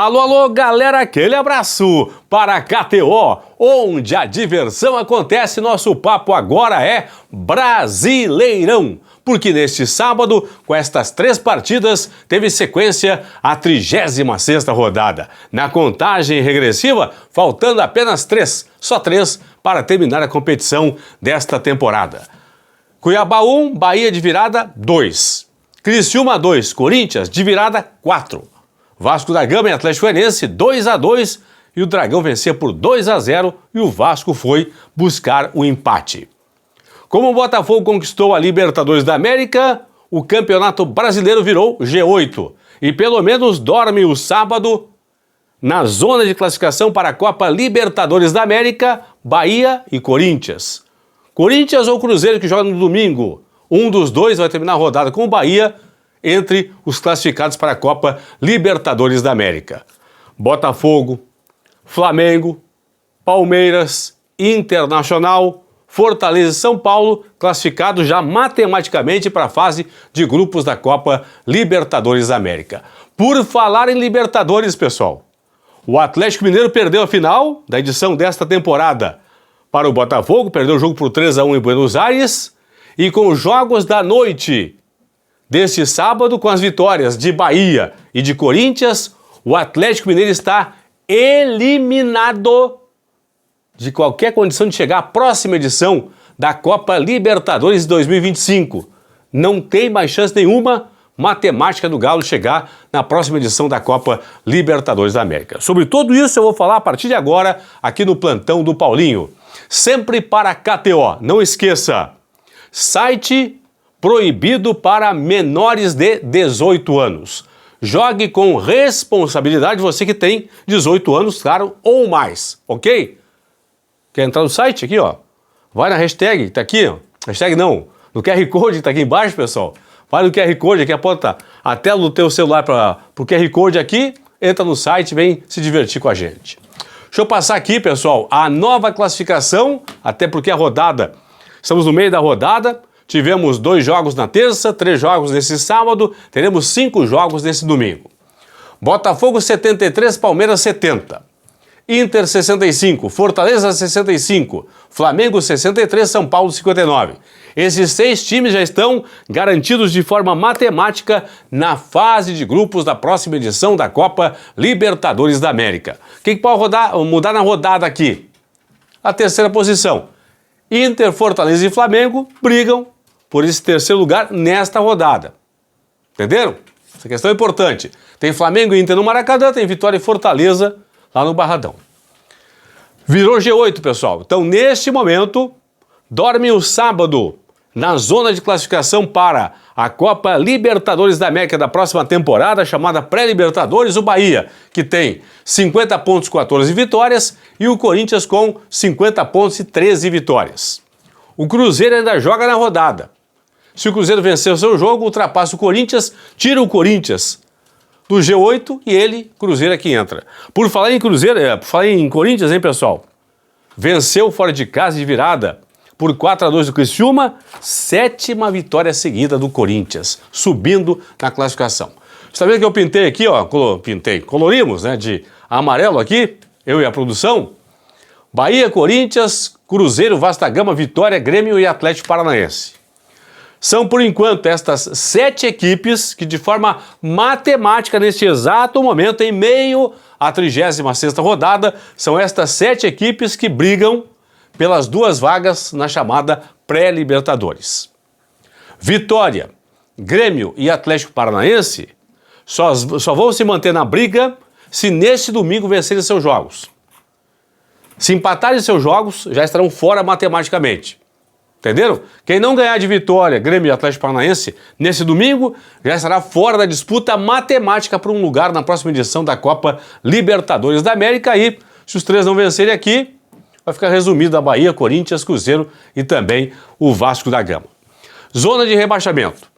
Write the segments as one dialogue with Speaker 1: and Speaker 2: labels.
Speaker 1: Alô, alô, galera, aquele abraço para a KTO, onde a diversão acontece. Nosso papo agora é Brasileirão, porque neste sábado, com estas 3 partidas, teve sequência a 36ª rodada. Na contagem regressiva, faltando apenas 3, só 3, para terminar a competição desta temporada. Cuiabá 1, Bahia de virada 2. Criciúma 2, Corinthians de virada 4. Vasco da Gama e Atlético Goianiense 2-2 e o Dragão vencia por 2-0 e o Vasco foi buscar o empate. Como o Botafogo conquistou a Libertadores da América, o Campeonato Brasileiro virou G8 e pelo menos dorme o sábado na zona de classificação para a Copa Libertadores da América, Bahia e Corinthians. Corinthians ou Cruzeiro que joga no domingo, um dos dois vai terminar a rodada com o Bahia entre os classificados para a Copa Libertadores da América. Botafogo, Flamengo, Palmeiras, Internacional, Fortaleza e São Paulo classificados já matematicamente para a fase de grupos da Copa Libertadores da América. Por falar em Libertadores, pessoal, o Atlético Mineiro perdeu a final da edição desta temporada para o Botafogo, perdeu o jogo por 3-1 em Buenos Aires, e com os jogos da noite deste sábado, com as vitórias de Bahia e de Corinthians, o Atlético Mineiro está eliminado de qualquer condição de chegar à próxima edição da Copa Libertadores 2025. Não tem mais chance nenhuma matemática do Galo chegar na próxima edição da Copa Libertadores da América. Sobre tudo isso eu vou falar a partir de agora aqui no Plantão do Paulinho. Sempre para a KTO. Não esqueça, site proibido para menores de 18 anos. Jogue com responsabilidade, você que tem 18 anos, claro, ou mais, ok? Quer entrar no site aqui, ó? Vai na hashtag, tá aqui, ó. Hashtag não, no QR Code que tá aqui embaixo, pessoal. Vai no QR Code aqui, aponta a tela do teu celular para o QR Code aqui, entra no site, vem se divertir com a gente. Deixa eu passar aqui, pessoal, a nova classificação, até porque a rodada, estamos no meio da rodada. Tivemos 2 jogos na terça, 3 jogos nesse sábado, teremos 5 jogos nesse domingo. Botafogo 73, Palmeiras 70. Inter 65, Fortaleza 65, Flamengo 63, São Paulo 59. Esses 6 times já estão garantidos de forma matemática na fase de grupos da próxima edição da Copa Libertadores da América. O que pode mudar na rodada aqui? A terceira posição. Inter, Fortaleza e Flamengo brigam por esse terceiro lugar nesta rodada. Entenderam? Essa questão é importante. Tem Flamengo e Inter no Maracanã, tem Vitória e Fortaleza lá no Barradão. Virou G8, pessoal. Então, neste momento, dorme o sábado na zona de classificação para a Copa Libertadores da América da próxima temporada, chamada Pré-Libertadores, o Bahia, que tem 50 pontos, 14 vitórias, e o Corinthians com 50 pontos e 13 vitórias. O Cruzeiro ainda joga na rodada. Se o Cruzeiro vencer o seu jogo, ultrapassa o Corinthians, tira o Corinthians do G8 e ele, Cruzeiro, é que entra. Por falar em Cruzeiro, por falar em Corinthians, hein, pessoal? Venceu fora de casa de virada por 4-2 do Criciúma, 7ª vitória seguida do Corinthians, subindo na classificação. Você tá vendo que eu pintei aqui, ó, colorimos, né, de amarelo aqui, eu e a produção? Bahia, Corinthians, Cruzeiro, Vasco da Gama, Vitória, Grêmio e Atlético Paranaense. São, por enquanto, estas 7 equipes que, de forma matemática, neste exato momento, em meio à 36ª rodada, são estas 7 equipes que brigam pelas 2 vagas na chamada pré-libertadores. Vitória, Grêmio e Atlético Paranaense só vão se manter na briga se neste domingo vencerem seus jogos. Se empatarem seus jogos, já estarão fora matematicamente. Entenderam? Quem não ganhar de Vitória, Grêmio e Atlético Paranaense nesse domingo, já estará fora da disputa matemática por um lugar na próxima edição da Copa Libertadores da América. E se os 3 não vencerem aqui, vai ficar resumido a Bahia, Corinthians, Cruzeiro e também o Vasco da Gama. Zona de rebaixamento.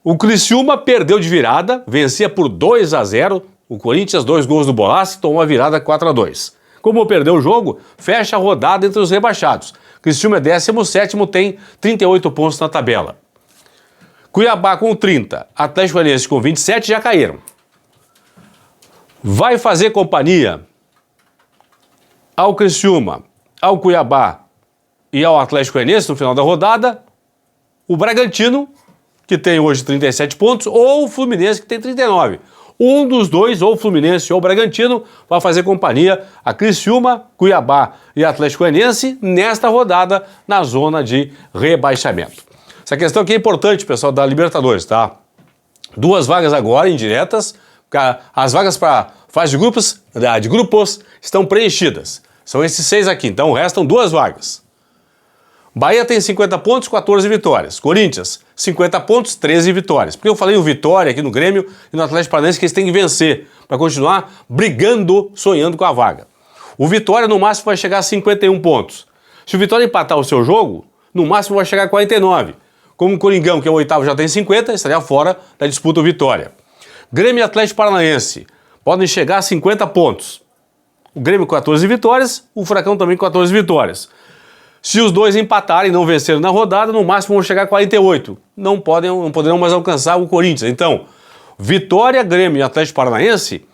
Speaker 1: O Criciúma perdeu de virada, vencia por 2-0. O Corinthians, 2 gols do Bolassi, tomou a virada 4-2. Como perdeu o jogo, fecha a rodada entre os rebaixados. Criciúma é 17º, tem 38 pontos na tabela. Cuiabá com 30, Atlético Goianiense com 27 já caíram. vai fazer companhia ao Criciúma, ao Cuiabá e ao Atlético Goianiense no final da rodada, o Bragantino, que tem hoje 37 pontos, ou o Fluminense, que tem 39. Um dos dois, ou o Fluminense ou o Bragantino, vai fazer companhia a Criciúma, Cuiabá e Atlético Goianiense nesta rodada na zona de rebaixamento. Essa questão aqui é importante, pessoal, da Libertadores, tá? 2 vagas agora indiretas, as vagas para fase de grupos estão preenchidas. São esses 6 aqui, então restam 2 vagas. Bahia tem 50 pontos, 14 vitórias. Corinthians, 50 pontos, 13 vitórias. Porque eu falei o Vitória aqui no Grêmio e no Atlético Paranaense que eles têm que vencer para continuar brigando, sonhando com a vaga. O Vitória no máximo vai chegar a 51 pontos. Se o Vitória empatar o seu jogo, no máximo vai chegar a 49. Como o Coringão, que é o 8º, já tem 50, estaria fora da disputa o Vitória. Grêmio e Atlético Paranaense podem chegar a 50 pontos. O Grêmio com 14 vitórias, o Furacão também com 14 vitórias. Se os dois empatarem e não vencerem na rodada, no máximo vão chegar a 48. Não poderão mais alcançar o Corinthians. Então, Vitória, Grêmio e Atlético Paranaense,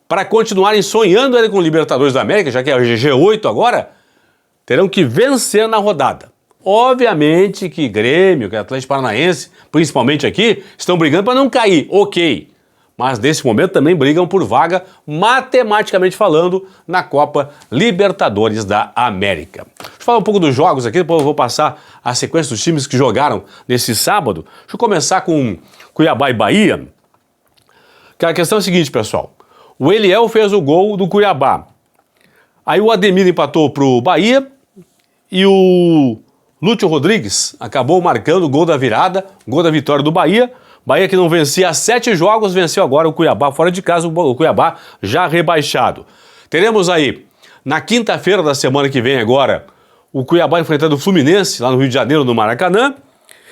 Speaker 1: para continuarem sonhando com o Libertadores da América, já que é o G8 agora, terão que vencer na rodada. Obviamente que Grêmio, que Atlético Paranaense, principalmente aqui, estão brigando para não cair, ok. Mas nesse momento também brigam por vaga, matematicamente falando, na Copa Libertadores da América. Deixa eu falar um pouco dos jogos aqui, depois eu vou passar a sequência dos times que jogaram nesse sábado. Deixa eu começar com Cuiabá e Bahia. Que a questão é a seguinte, pessoal. O Eliel fez o gol do Cuiabá. Aí o Ademir empatou para o Bahia e o Lúcio Rodrigues acabou marcando o gol da virada, o gol da vitória do Bahia. Bahia que não vencia há 7 jogos, venceu agora o Cuiabá fora de casa, o Cuiabá já rebaixado. Teremos aí, na quinta-feira da semana que vem agora, o Cuiabá enfrentando o Fluminense, lá no Rio de Janeiro, no Maracanã.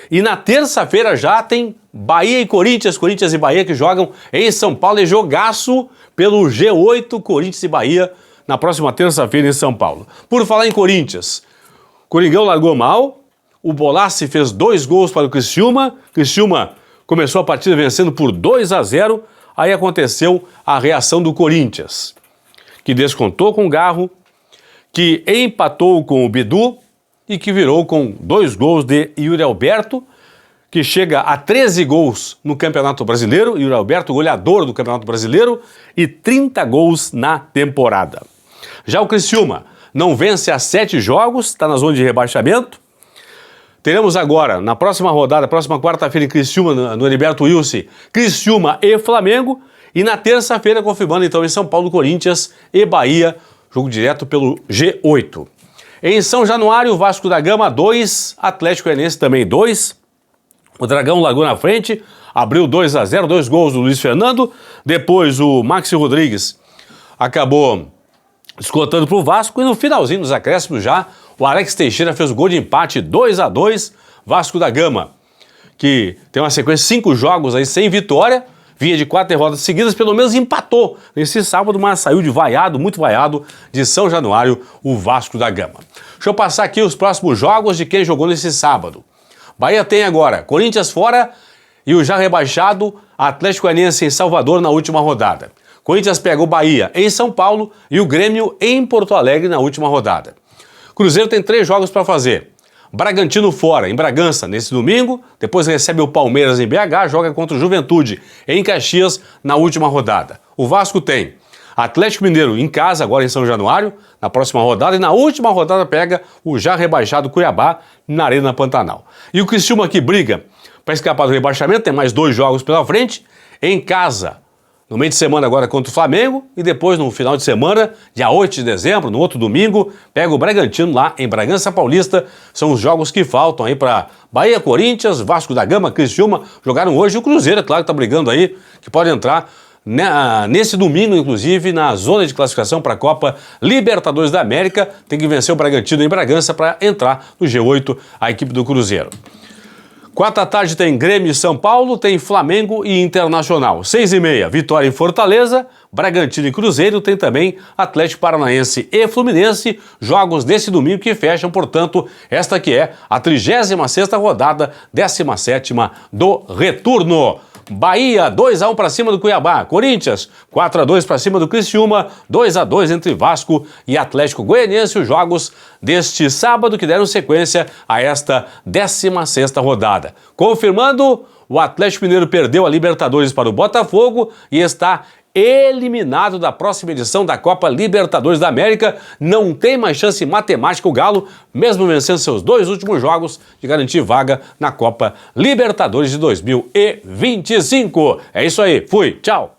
Speaker 1: E na terça-feira já tem Bahia e Corinthians e Bahia que jogam em São Paulo, e jogaço pelo G8, Corinthians e Bahia, na próxima terça-feira em São Paulo. Por falar em Corinthians, Coringão largou mal, o Bolassi fez 2 gols para o Criciúma começou a partida vencendo por 2-0, aí aconteceu a reação do Corinthians, que descontou com o Garro, que empatou com o Bidu e que virou com 2 gols de Yuri Alberto, que chega a 13 gols no Campeonato Brasileiro, Yuri Alberto, goleador do Campeonato Brasileiro, e 30 gols na temporada. Já o Criciúma não vence há 7 jogos, está na zona de rebaixamento. Teremos agora, na próxima rodada, próxima quarta-feira em Criciúma, no Heriberto Wilson, Criciúma e Flamengo. E na terça-feira, confirmando então em São Paulo, Corinthians e Bahia, jogo direto pelo G8. Em São Januário, Vasco da Gama 2, Atlético Goianiense também 2. O Dragão largou na frente, abriu 2-0, 2 gols do Luiz Fernando. Depois o Maxi Rodrigues acabou descontando para o Vasco. E no finalzinho dos acréscimos já, o Alex Teixeira fez o gol de empate 2-2, Vasco da Gama, que tem uma sequência de 5 jogos aí sem vitória, vinha de 4 derrotas seguidas, pelo menos empatou nesse sábado, mas saiu de vaiado, muito vaiado, de São Januário, o Vasco da Gama. Deixa eu passar aqui os próximos jogos de quem jogou nesse sábado. Bahia tem agora Corinthians fora e o já rebaixado Atlético Goianiense em Salvador na última rodada. Corinthians pega o Bahia em São Paulo e o Grêmio em Porto Alegre na última rodada. Cruzeiro tem 3 jogos para fazer. Bragantino fora, em Bragança, nesse domingo. Depois recebe o Palmeiras em BH, joga contra o Juventude em Caxias na última rodada. O Vasco tem Atlético Mineiro em casa, agora em São Januário, na próxima rodada. E na última rodada pega o já rebaixado Cuiabá na Arena Pantanal. E o Criciúma que briga para escapar do rebaixamento, tem mais 2 jogos pela frente. Em casa, no meio de semana agora contra o Flamengo e depois no final de semana, dia 8 de dezembro, no outro domingo, pega o Bragantino lá em Bragança Paulista. São os jogos que faltam aí para Bahia, Corinthians, Vasco da Gama, Criciúma. Jogaram hoje o Cruzeiro, é claro que está brigando aí, que pode entrar nesse domingo, inclusive, na zona de classificação para a Copa Libertadores da América. Tem que vencer o Bragantino em Bragança para entrar no G8, a equipe do Cruzeiro. 4 da tarde tem Grêmio e São Paulo, tem Flamengo e Internacional. 6h30, Vitória em Fortaleza, Bragantino e Cruzeiro, tem também Atlético Paranaense e Fluminense, jogos desse domingo que fecham, portanto, esta que é a 36ª rodada, 17ª do retorno. Bahia, 2-1 para cima do Cuiabá. Corinthians, 4-2 para cima do Criciúma. 2-2 entre Vasco e Atlético Goianiense. Os jogos deste sábado que deram sequência a esta 16ª rodada. Confirmando, o Atlético Mineiro perdeu a Libertadores para o Botafogo e está eliminado da próxima edição da Copa Libertadores da América. Não tem mais chance matemática o Galo, mesmo vencendo seus 2 últimos jogos, de garantir vaga na Copa Libertadores de 2025. É isso aí, fui, tchau!